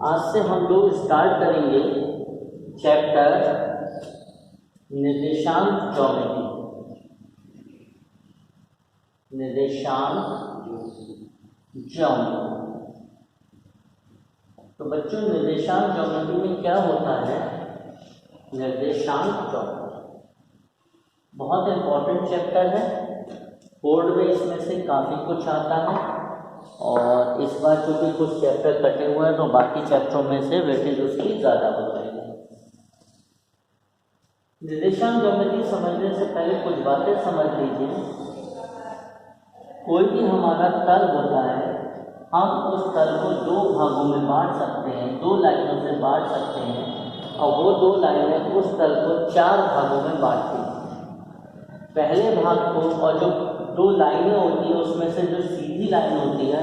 आज से हम लोग स्टार्ट करेंगे चैप्टर निर्देशांक ज्योमेट्री। निर्देशांक ज्योमेट्री। तो बच्चों, निर्देशांक ज्योमेट्री में क्या होता है? निर्देशांक ज्योमेट्री बहुत इंपॉर्टेंट चैप्टर है। बोर्ड में इसमें से काफ़ी कुछ आता है और इस बार चूँकि कुछ चैप्टर कटे हुए हैं तो बाकी चैप्टरों में से वेटेज उसकी ज़्यादा हो जाएगी। निर्देशांक ज्योमेट्री समझने से पहले कुछ बातें समझ लीजिए। कोई भी हमारा तल होता है, हम उस तल को दो भागों में बांट सकते हैं, दो लाइनों से बांट सकते हैं और वो दो लाइनें उस तल को चार भागों में बांटती हैं। पहले भाग को, और जो दो लाइनें होती हैं उसमें से जो सीधी लाइन होती है,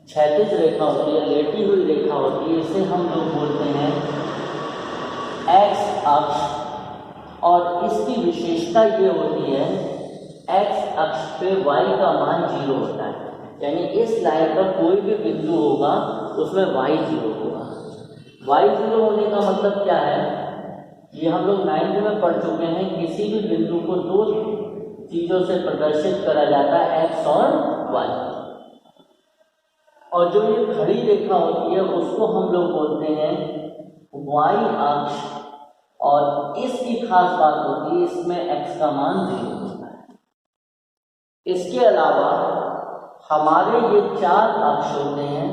क्षैतिज रेखा होती है, लेटी हुई रेखा होती है, इसे हम लोग बोलते हैं एक्स अक्ष। और इसकी विशेषता ये होती है, एक्स अक्ष पे y का मान 0 होता है, यानी इस लाइन पर कोई भी बिंदु होगा उसमें y 0 होगा। y 0 होने का मतलब क्या है? ये हम लोग 9th में पढ़ चुके हैं। किसी भी बिंदु को दो चीज़ों से प्रदर्शित करा जाता है, x और y। और जो ये खड़ी रेखा होती है उसको हम लोग बोलते हैं y अक्ष। और इसकी खास बात होती है, इसमें x का मान 0 होता है। इसके अलावा हमारे ये चार अक्ष होते हैं।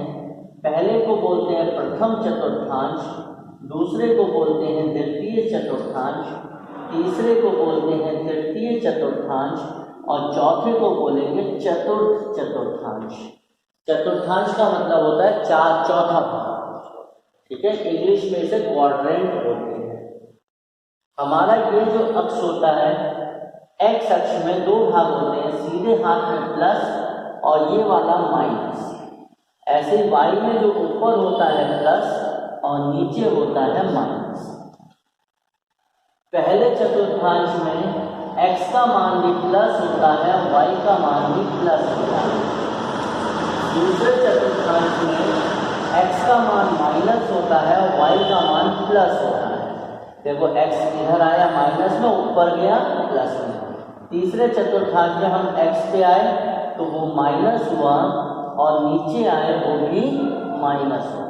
पहले को बोलते हैं प्रथम चतुर्थांश, दूसरे को बोलते हैं द्वितीय चतुर्थांश, तीसरे को बोलते हैं तृतीय चतुर्थांश और चौथे को बोलेंगे चतुर्थ चतुर्थांश। चतुर्थांश का मतलब होता है चौथा भाग, ठीक है। इंग्लिश में इसे क्वाड्रेंट बोलते हैं। हमारा ये जो अक्ष होता है, एक्स अक्ष में दो भाग होते हैं, सीधे हाथ में प्लस और ये वाला माइनस। ऐसे वाई में जो ऊपर होता है प्लस और नीचे होता है माइनस। पहले चतुर्थांश में x का मान भी प्लस होता है, y का मान भी प्लस होता है। दूसरे चतुर्थांश में x का मान माइनस होता है और y का मान प्लस होता है। देखो x इधर आया माइनस में, ऊपर गया प्लस में। तीसरे चतुर्थांश में हम x पे आए तो वो माइनस हुआ और नीचे आए वो भी माइनस हुआ।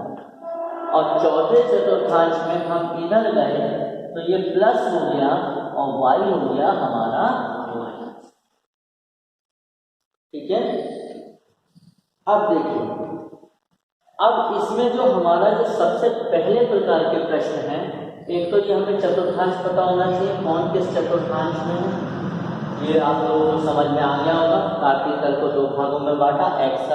और चौथे चतुर्थांश में हम इधर गए तो ये प्लस हो गया और y हो गया हमारा माइनस, ठीक है। अब देखिए, अब इसमें जो हमारा जो सबसे पहले प्रकार के प्रश्न हैं, एक तो ये हमें चतुर्थांश पता होना चाहिए, कौन किस चतुर्थांश में है। ये आप लोगों को समझ में आ गया होगा। कार्तीय तल को दो भागों में बांटा, एक्स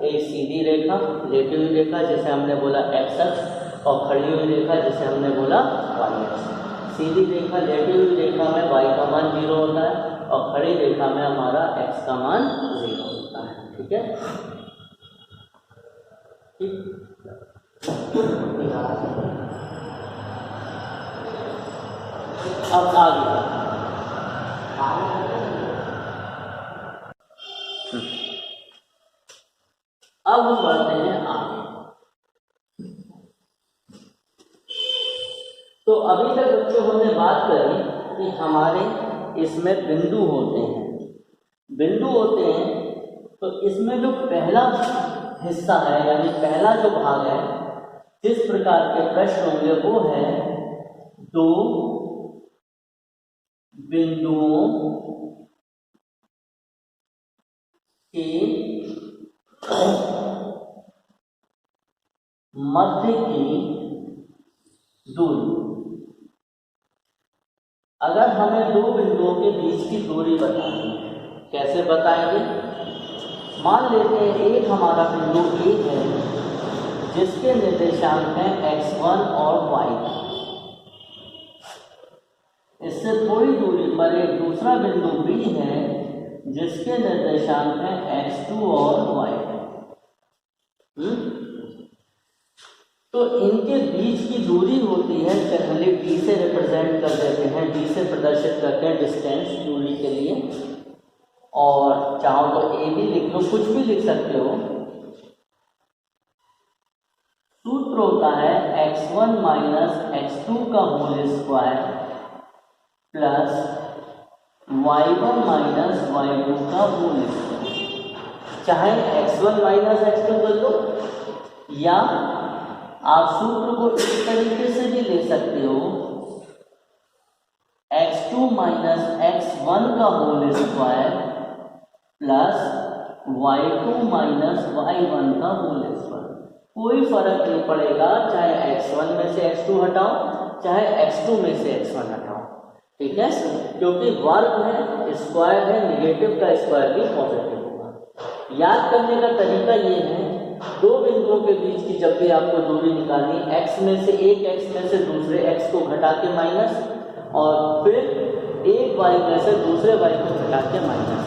एक सीधी रेखा, लेटी हुई रेखा जिसे हमने बोला एक्स अक्ष, और खड़ी हुई रेखा जिसे हमने बोला वाई अक्ष। सीधी रेखा, लेटी हुई रेखा में y का मान 0 होता है और खड़ी रेखा में हमारा x का मान 0 होता है, ठीक है। अब आगे अब हम बढ़ते हैं आगे। तो अभी तक बच्चों हमने बात करी कि हमारे इसमें बिंदु होते हैं। बिंदु होते हैं तो इसमें जो पहला हिस्सा है, यानी पहला जो भाग है, जिस प्रकार के प्रश्न होंगे वो है दो बिंदुओं के मध्य की दूरी। अगर हमें दो बिंदुओं के बीच की दूरी बतानी है, कैसे बताएंगे? मान लेते हैं एक हमारा बिंदु A है जिसके निर्देशांक हैं x1 और y। इससे थोड़ी दूरी पर एक दूसरा बिंदु B है जिसके निर्देशांक हैं x2 और y। तो इनके बीच की दूरी होती है, चलिए d से रिप्रेजेंट कर देते हैं, d से प्रदर्शित करते हैं डिस्टेंस दूरी के लिए। और चाहो तो a भी लिख लो, कुछ भी लिख सकते हो। सूत्र होता है x1 माइनस x2 का whole square plus y1 minus y2 का होल स्क्वायर। चाहे x1 माइनस x2 कर लो या आप सूत्र को इस तरीके से भी ले सकते हो, x2 माइनस x1 का whole square plus y2 minus y1 का होल स्क्वायर। कोई फर्क नहीं पड़ेगा, चाहे x1 में से x2 हटाओ चाहे x2 में से x1 हटाओ, ठीक है, क्योंकि वर्ग है, स्क्वायर है, नेगेटिव का स्क्वायर भी पॉजिटिव होगा। याद करने का तरीका ये है, दो बिंदुओं के बीच की जब भी आपको दूरी निकालनी, x में से एक x में से दूसरे x को घटा के माइनस, और फिर एक y में से दूसरे y को घटा के माइनस।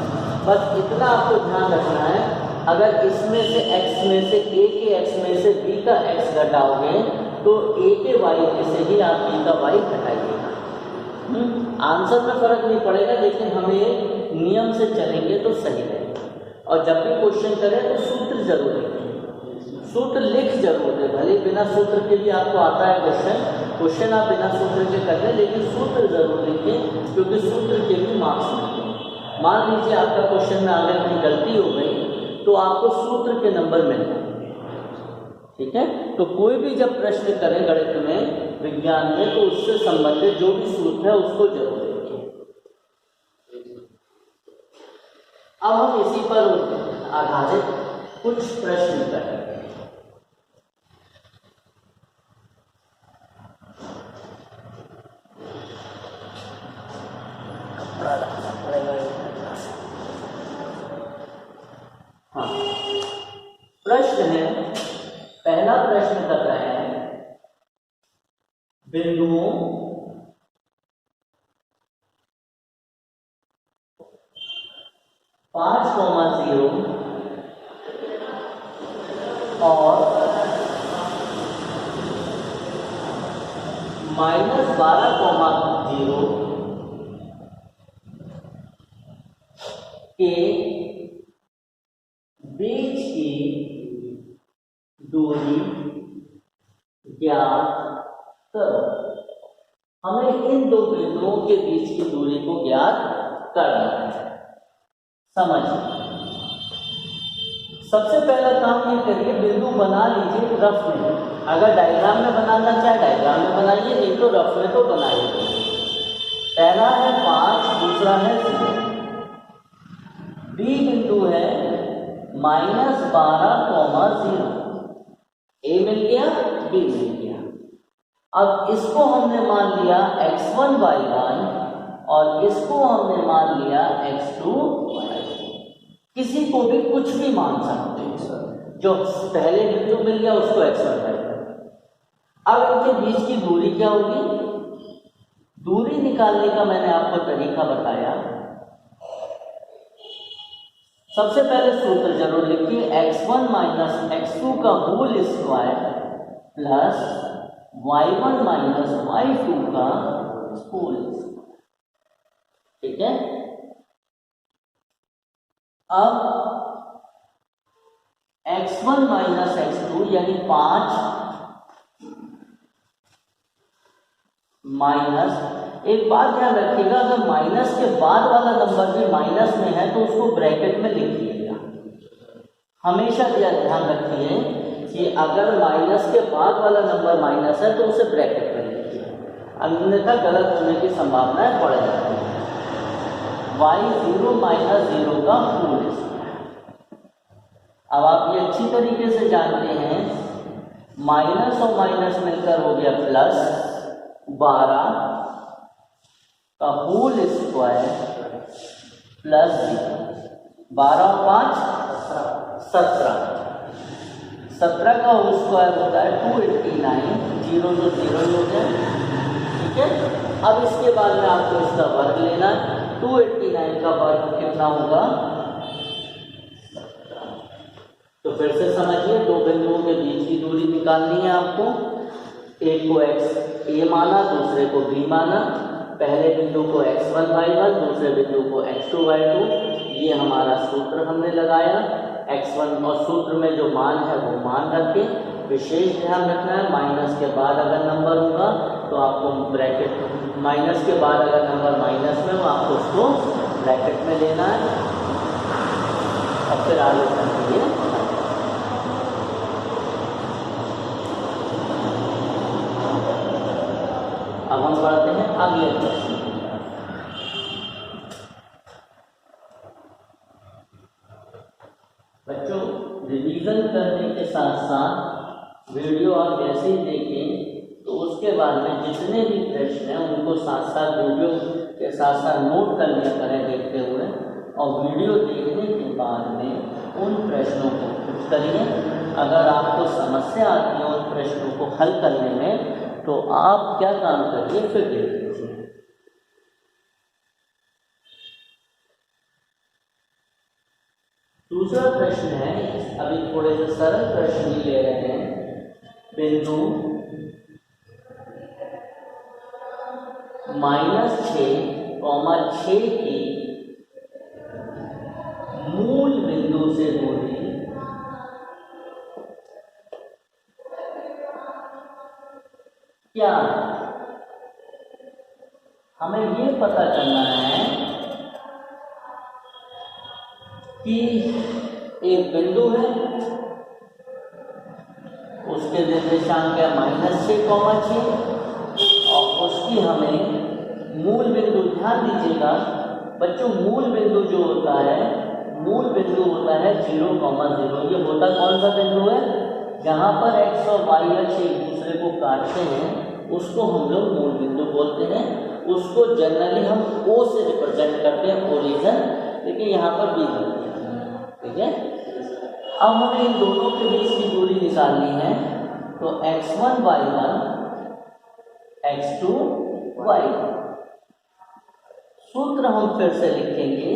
बस इतना आपको ध्यान रखना है, अगर इसमें से x में से a के x में से b का x घटाओगे तो a के y में से ही आप b का y घटाइएगा। आंसर में फर्क नहीं पड़ेगा, लेकिन हमें नियम से चलेंगे तो सही रहेगा। और जब भी क्वेश्चन करें तो सूत्र जरूर लिखें, सूत्र लिख जरूर दें, भले बिना सूत्र के भी आपको आता है क्वेश्चन आप बिना सूत्र के कर लें, लेकिन सूत्र जरूर लिखें, क्योंकि सूत्र के भी मार्क्स मिलते हैं। मान लीजिए आपका क्वेश्चन में अगर कहीं गलती हो गई तो आपको सूत्र के नंबर मिल जाएंगे, ठीक है। तो कोई भी जब प्रश्न करें गणित में, विज्ञान में, तो उससे संबंधित जो भी सूत्र है उसको जरूर लिखें। अब हम इसी पर आधारित कुछ प्रश्न करेंगे। हाँ, प्रश्न है, पहला प्रश्न कर रहे हैं, बिंदुओं 5,0 और -12,0 के बीच की दूरी ज्ञात करो। हमें इन दो बिंदुओं के बीच की दूरी को ज्ञात करना है। समझिए, सबसे पहला काम ये करिए, बिंदु बना लीजिए रफ में। अगर डायग्राम में बनाना चाहे डायग्राम में बनाइए, नहीं तो रफ में तो बनाइए। पहला है 5, दूसरा है 0। बी बिंदु है -12,0। ए मिल गया, बी मिल गया। अब इसको हमने मान लिया x1 y1 और इसको हमने मान लिया x2 y2। किसी को भी कुछ भी मान सकते हैं, जो पहले बिंदु मिल गया उसको x1 y1। अब इनके बीच की दूरी क्या होगी? दूरी निकालने का मैंने आपको तरीका बताया। सबसे पहले सूत्र जरूर लिखिए, x1 माइनस x2 का whole square plus y1 minus y2 का होल स्क्वायर, ठीक है। अब x1 माइनस x2 यानी 5 माइनस, एक बात ध्यान रखिएगा, अगर माइनस के बाद वाला नंबर भी माइनस में है तो उसको ब्रैकेट में लिखिएगा। हमेशा ध्यान रखिए कि अगर माइनस के बाद वाला नंबर माइनस है तो उसे ब्रैकेट में लिखिए, अन्यथा गलत होने की संभावनाएं बढ़ जाती है। y0 माइनस 0 का होल स्क्वायर। अब आप ये अच्छी तरीके से जानते हैं, माइनस और माइनस मिलकर हो गया प्लस 12 का होल स्क्वायर प्लस 12 और 5 17 का होल स्क्वायर होता है 289, 0 तो 0 ही हो गया, ठीक है। अब इसके बाद में आपको इसका वर्ग लेना है। 289 का वर्ग कितना होगा? तो फिर से समझिए, दो बिंदुओं के बीच की दूरी निकालनी है आपको। एक को x a माना, दूसरे को b माना। पहले बिंदु को x1 y1, दूसरे बिंदु को x2 y2। ये हमारा सूत्र हमने लगाया। x1 और सूत्र में जो मान है वो मान रखें, विशेष ध्यान रखना है, माइनस के बाद अगर नंबर होगा तो आपको ब्रैकेट, माइनस के बाद अगर नंबर माइनस में हो आपको उसको ब्रैकेट में लेना है और फिर आगे बढ़िए। अब हम बढ़ते हैं अगले प्रश्न। बच्चों रिवीजन करने के साथ साथ वीडियो आप जैसे ही देखें तो उसके बाद में जितने भी प्रश्न हैं उनको साथ साथ वीडियो के साथ साथ नोट कर लिया करें देखते हुए, और वीडियो देखने के बाद में उन प्रश्नों को खुद करिए। अगर आपको समस्या आती है उन प्रश्नों को हल करने में तो आप क्या काम करिए फिर देख लीजिए। दूसरा प्रश्न है, अभी थोड़े से सरल प्रश्न ही ले रहे हैं। बिंदु -6,6 की मूल बिंदु से दूरी क्या है? हमें ये पता करना है कि एक बिंदु है, उसके निर्देशांक है -6,6 और उसकी हमें मूल बिंदु, ध्यान दीजिएगा बच्चों, मूल बिंदु जो होता है, मूल बिंदु होता है 0,0। ये होता कौन सा बिंदु है? जहाँ पर x और y अक्ष एक दूसरे को काटते हैं उसको हम लोग मूल बिंदु बोलते हैं। उसको जनरली हम O से रिप्रेजेंट करते हैं, ओरिजिन, लेकिन यहाँ पर B होती है, ठीक है। अब हमें इन दोनों के बीच की दूरी निकालनी है, तो x1 y1 x2 y2। सूत्र हम फिर से लिखेंगे,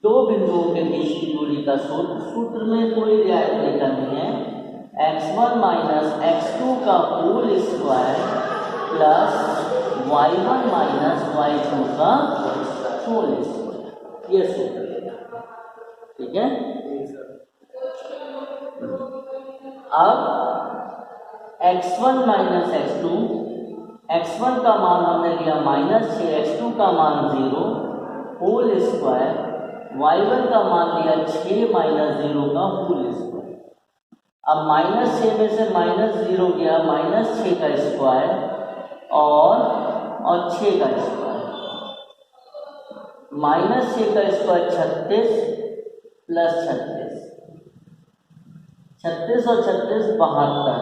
दो बिंदुओं के बीच की दूरी का सूत्र में कोई रियायत नहीं करनी है। x1 माइनस x2 का whole square plus y1 minus y2 का होल स्क्वायर, ये सूत्र लेगा, ठीक है। अब x1 माइनस x2, x1 का मान हमने लिया -6, x2 का मान 0, होल स्क्वायर, y1 का मान लिया 6 माइनस 0 का होल स्क्वायर। अब -6 में से -0 गया, -6 का स्क्वायर और 6 का स्क्वायर, -6 का स्क्वायर 36 प्लस 36, 36 और 36 72,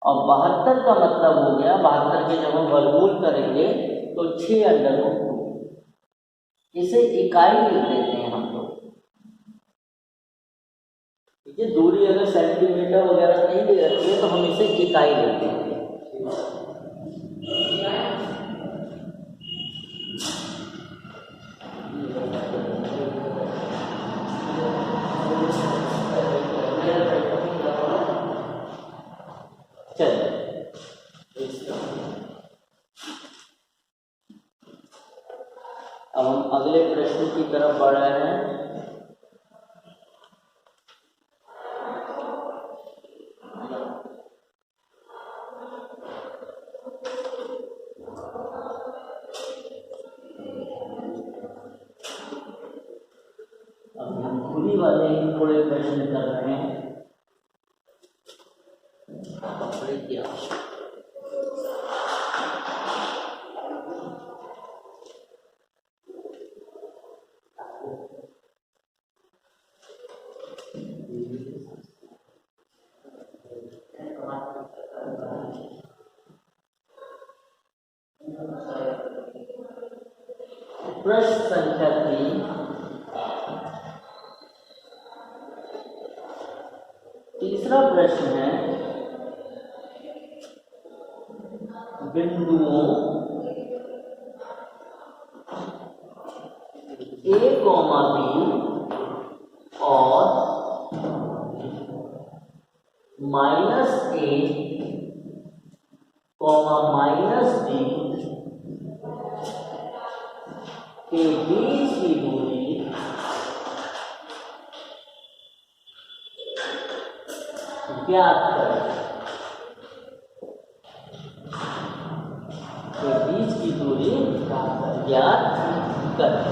और 72 का मतलब हो गया, 72 के जब हम वर्गमूल करेंगे तो 6√2। इसे इकाई लिख देते हैं हम लोग, ठीक है। दूरी अगर सेंटीमीटर वगैरह नहीं दे रखी है तो हम इसे इकाई लिख देंगे। चलिए अब हम अगले प्रश्न की तरफ बढ़ रहे हैं। अब हम दूरी वाले थोड़े प्रश्न कर रहे हैं। प्रश्न संख्या 3, तीसरा प्रश्न है, बिंदुओं A, B और -A, -B के बीच की दूरी ज्ञात करें के बीच की दूरी ज्ञात करें,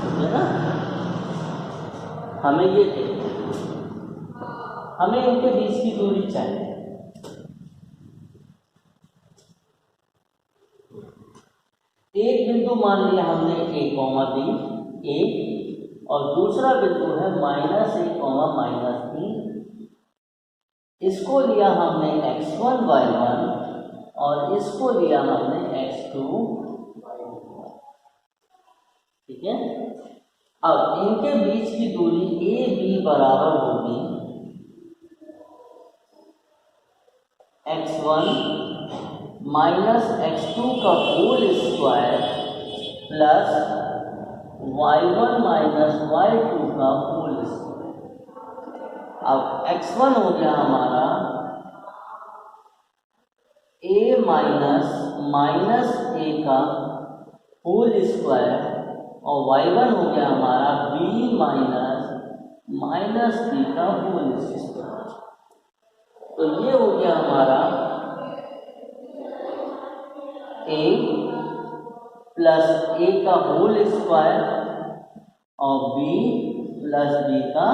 ठीक है ना। हमें ये देखिए, हमें इनके बीच की दूरी चाहिए। एक बिंदु मान लिया हमने a, b a, और दूसरा बिंदु है -a, -b। इसको लिया हमने x1 y1 और इसको लिया हमने x2 y2, ठीक है। अब इनके बीच की दूरी a b बराबर होगी x1 -x2 का whole square plus y1 -y2 का होल स्क्वायर। अब x1 हो गया हमारा a माइनस a का होल स्क्वायर और y1 हो गया हमारा b माइनस b का होल स्क्वायर। तो ये हो गया हमारा a प्लस a का होल स्क्वायर और b प्लस b का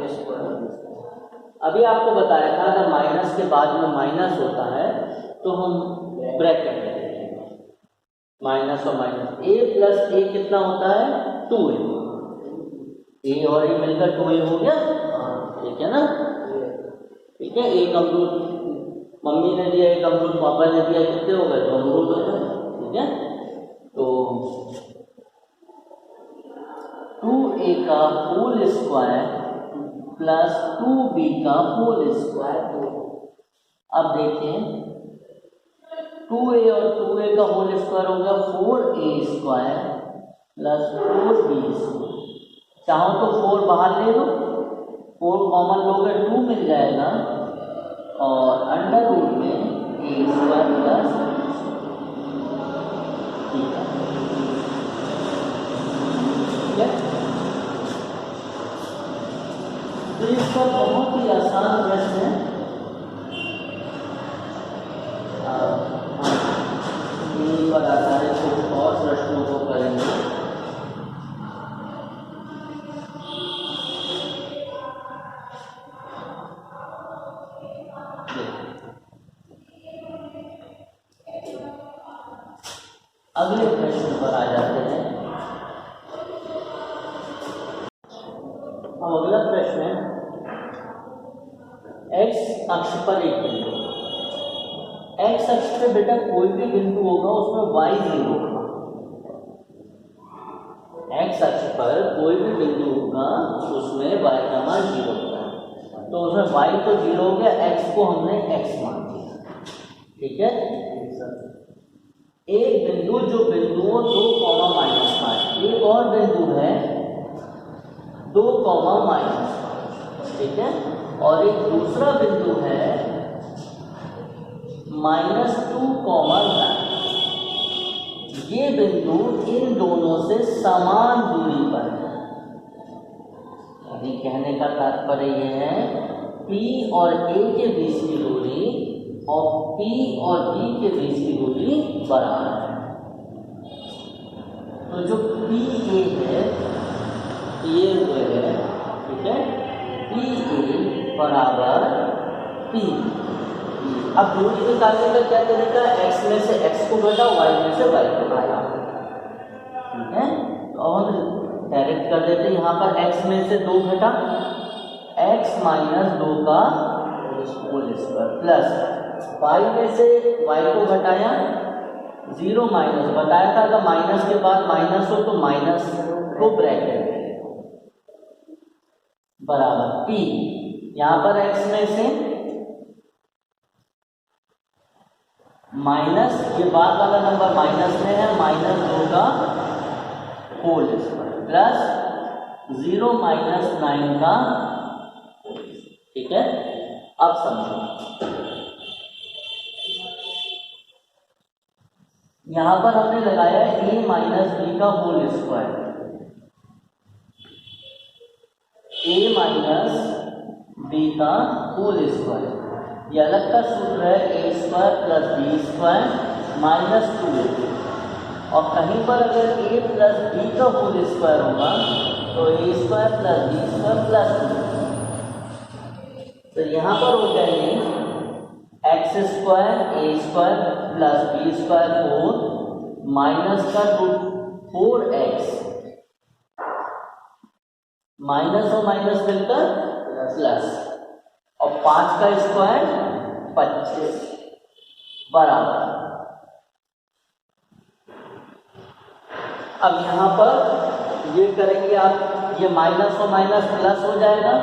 स्क्वायर। अभी आपको बताया था अगर माइनस के बाद में माइनस होता है तो हम ब्रैकेट में लिखेंगे, माइनस और माइनस। a प्लस a कितना होता है 2a, a और a मिलकर 2a हो गया, ठीक है ना। ठीक है, एक अमरूद मम्मी ने दिया, एक अमरूद पापा ने दिया, कितने हो गए? 2 अमरूद हो गए, ठीक है। तो 2a का होल स्क्वायर प्लस 2b का होल स्क्वायर। अब देखिए 2a और 2a का होल स्क्वायर हो गया 4a square plus 4b square. चाहो तो 4 बाहर ले लो, 4 कॉमन लोगे 2 मिल जाएगा और अंडर रूट में a स्क्वायर प्लस ठीक है। तो इसका बहुत ही आसान प्रश्न है। इन्हीं पर आधारित कुछ और प्रश्नों को करेंगे। अगले प्रश्न पर आ जाते हैं। अब अगला प्रश्न है x अक्ष पर एक बिंदु। x अक्ष पे बेटा कोई भी बिंदु होगा उसमें y 0 होगा। x अक्ष पर कोई भी बिंदु होगा उसमें y का मान 0 होगा। तो उसमें y तो 0 हो गया, x को हमने x मान दिया, ठीक है। एक बिंदु जो बिंदुओं 2, -5, एक और बिंदु है 2, -5, ठीक है। और एक दूसरा बिंदु है -2, 9। ये बिंदु इन दोनों से समान दूरी पर है। अभी कहने का तात्पर्य यह है P और A के बीच की दूरी और P और B के बीच की दूरी बराबर है। तो जो PA है ये हुए है, ठीक है, PA बराबर P। अब दूरी निकालने का क्या तरीका है? x में से x को घटाओ, y में से y को घटाओ, ठीक है। तो अब हम डायरेक्ट कर देते हैं। यहाँ पर x में से 2 घटा, x -2 का होल स्क्वायर प्लस y में से y को घटाया 0 माइनस, बताया था अगर माइनस के बाद माइनस हो तो माइनस को ब्रैकेट बराबर p। यहाँ पर x में से माइनस, ये बाद वाला नंबर माइनस में है, -2 का होल स्क्वायर प्लस 0 -9 का, ठीक है। अब समझो यहां पर हमने लगाया a -b का होल स्क्वायर, a -b का होल स्क्वायर। ये अलग का सूत्र है A square plus B square minus 2ab, और कहीं पर अगर a प्लस बी का होल स्क्वायर होगा तो A square plus B square plus 2, तो यहाँ पर हो जाएंगे x square A square plus B square whole minus का 4x, माइनस और माइनस मिलकर प्लस, और 5 का स्क्वायर 25 बराबर। अब यहाँ पर ये करेंगे आप, ये माइनस और माइनस प्लस हो जाएगा,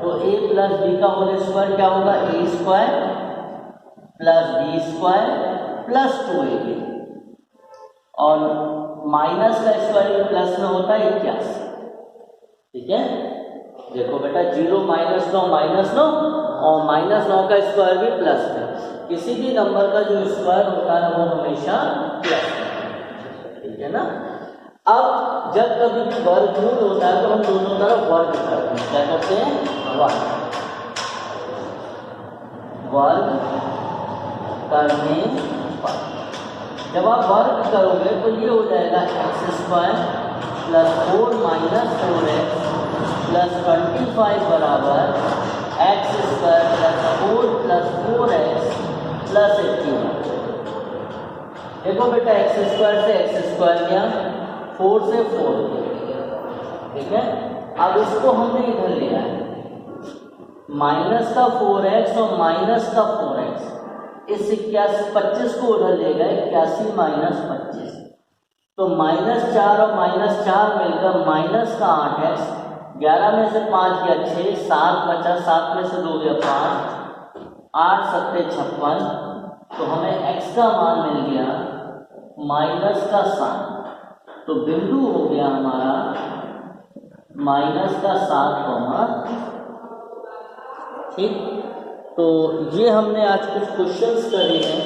तो a प्लस बी का होल स्क्वायर क्या होगा, A square plus B square plus 2ab, और माइनस का स्क्वायर प्लस में होता है 81। ठीक है, देखो बेटा 0 माइनस 9 और माइनस 9 का स्क्वायर भी प्लस में, किसी भी नंबर का जो स्क्वायर होता है वो हमेशा प्लस में। ठीक है ना। अब जब कभी भी वर्गमूल होता है तो हम दोनों तरफ वर्ग करते हैं, क्या करते हैं, वर्ग करने पर जब आप वर्ग करोगे तो ये हो जाएगा x square plus 4 minus 4x plus 25 बराबर x square plus 4 plus 4x plus 81। देखो बेटा एक्स स्क्वायर से एक्स स्क्वायर गया, 4 से 4 गया। ठीक है, अब इसको हमने इधर लिया है, माइनस का 4x और माइनस का 4x, इस 25 को उधर ले गए, 81 माइनस 25, तो -4 और -4 मिलकर माइनस का 8x, 11 में से 5 गया 6, 7 बचा, 7 में से 2 गया 5, 8 7 56, तो हमें x का मान मिल गया माइनस का 7, तो बिंदु हो गया हमारा माइनस का 7, ठीक। तो ये हमने आज कुछ क्वेश्चंस करे हैं,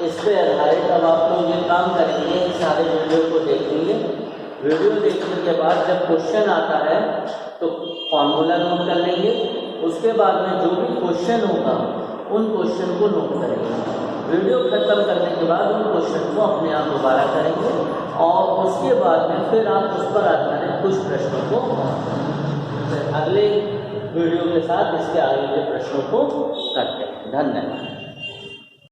इस पे आधारित अब आप लोग ये काम करेंगे, इन सारे वीडियो को देखेंगे। वीडियो देखने के बाद जब क्वेश्चन आता है तो फॉर्मूला नोट कर लेंगे, उसके बाद में जो भी क्वेश्चन होगा उन क्वेश्चन को नोट करेंगे। वीडियो खत्म करने के बाद उन क्वेश्चन को अपने आप दोबारा करेंगे, और उसके बाद में फिर आप उस पर आधारित कुछ प्रश्नों को अगले वीडियो के साथ इसके आगे के प्रश्नों को करते हैं। धन्यवाद।